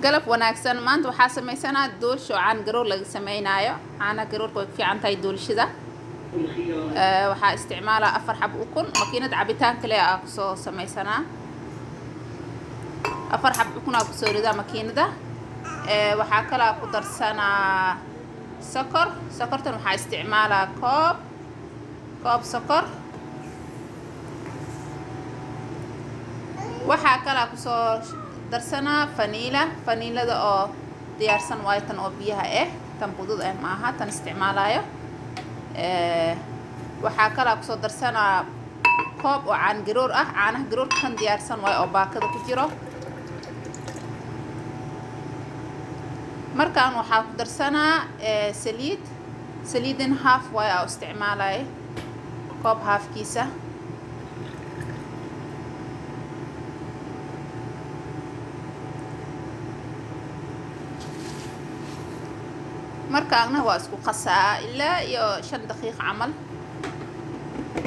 قلب وناكسن ما أنت وحاسب ميسنا دول شو عن قرور لقى سمينايو عنا قرور كويك في عن تاي دول شذا وحا استعمالها أفر حب أكون ماكينة عبيتان كلها أقصو سميسنا أفر حب أكون أقصو ردا ماكينة ده وحا كلا قدر سنة سكرتن وحا استعمالها كوب سكر وحا كلا كسو درسنا فانيلا ده او ديارسن وايتن او بيها تنبودود معها تن استعمالها وحا كلا كسو درسنا كوب وعن قرور عانه قرور كان ديارسن واي او باكده كجيرو مركان وحا كدرسنا سليدن هاف واي او استعمالها كوب هاف كيسة markaagna waa isku qasaa ilaa iyo 5 daqiiqo camal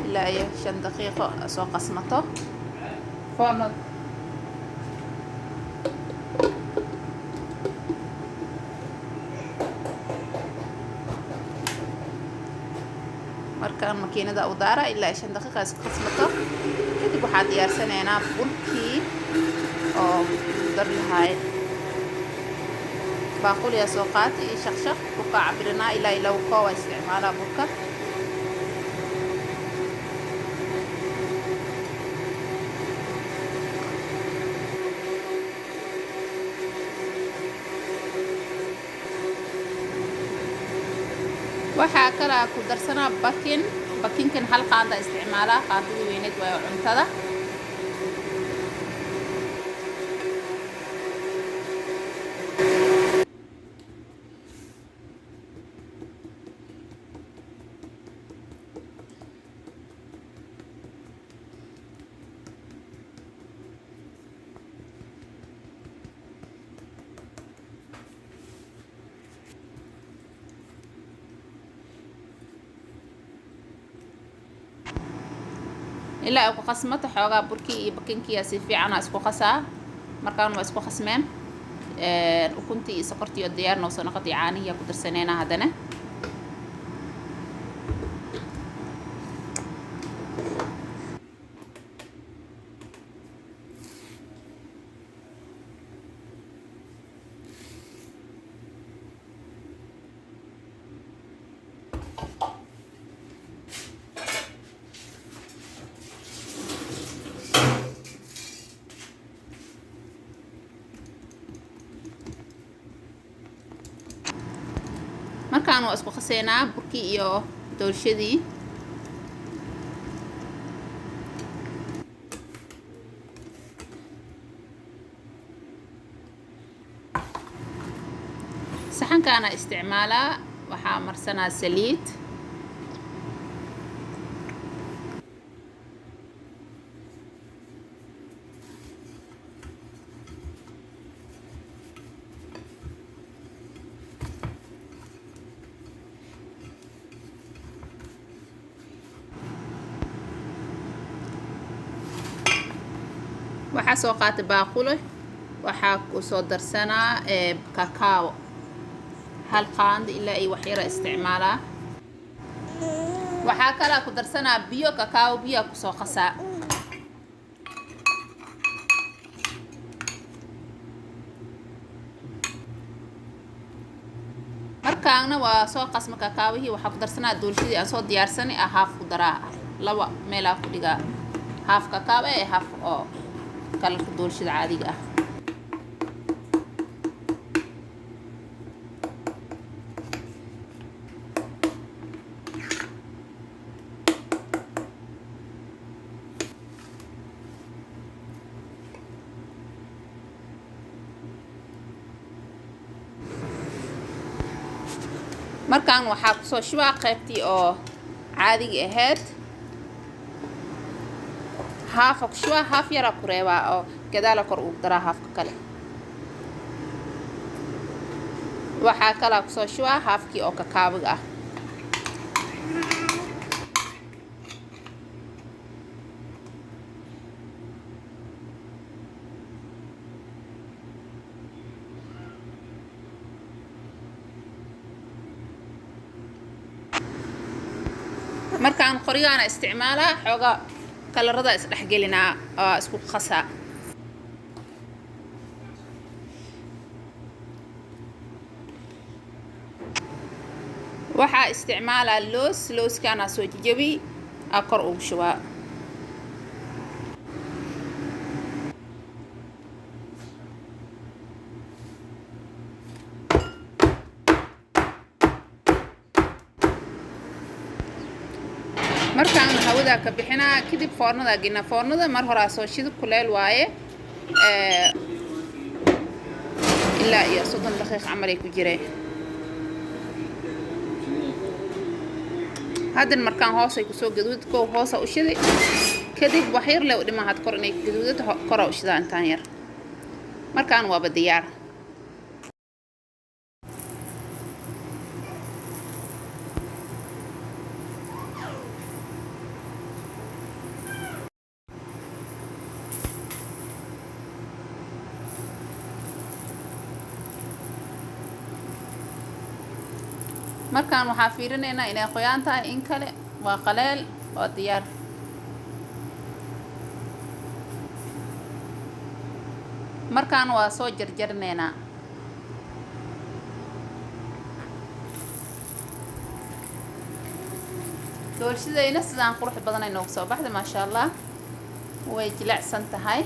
ilaa iyo 5 daqiiqo soo qasmato foorno markaan makiinada u daara ilaa 5 daqiiqo isku qasmato kadib waxaa diyaarsanaynaa burkii oo dar lahaay باقول يا سوقاتي شخشخ بقى عبرنا إلى لو قوى استعمالها بكة waxaa kala ku darsanaa bakinkan hal qaada isticmaala qaadada weyneed way cuntada ilaa ku qasmato xoogaa burkii iyo bakinkiya si fiican isku qasaa markaan waa isku qasmeen ukuntii iyo sokortii iyo diyaar noo soo noqotay caanihi ku darsaneena hadana markaan waa isku qaseynaa burkii iyo doolshadii saxankaana isticmaalaa waxaa marsanaa saliid waxaa soo qaatay baaqule waxaa ku soo darsanaa kakao hal qaand ilaa ay wax yar isticmaalaa waxaa kala ku darsanaa biyo kakao biyo ku soo qasaa markaana waa soo qasma kakaawihii waxaa ku darsanaa doolshadii aan soo diyaarsanay haaf ku daraa laba meel ku dhigaa haaf kakao haaf oo kalarka doolshada caadiga ah markaan waxaa ku soo shubaa qaybtii oo caadiga ahayd haaf kushwa haaf yara ku reebaa oo gadaala kor u daraa haafka kale waxaa kala ku soo shubaa haafkii oo kakaabiga ah markaan qorigaana isticmaalaa xoogaa kalarada is dhexgelinaa oo isku qasaa waxaa isticmaalaa looskaana soo jajabi kor ugu shubaa markaan hawada ka bixinaa kadib foornada gina foornada mar hore soo shid kuleel waaye ilaa iyo 30 daqiiqo amal ay ku jireen hadan markaan hoos ay ku soo gaduud ko hoos u shiday kadib wax yar leh u dhimaad kor inay gaduudada kor u shidaan tan yar markaan waa diyaar markaan waxaa fiirinaynaa inay qoyaan tahay in kale waa qaleel oo diyaar markaan waa soo jarjarnaynaa doolshadayna sidaan qurux badan ay noogu soo baxday ma sha Allah way jilicsan tahay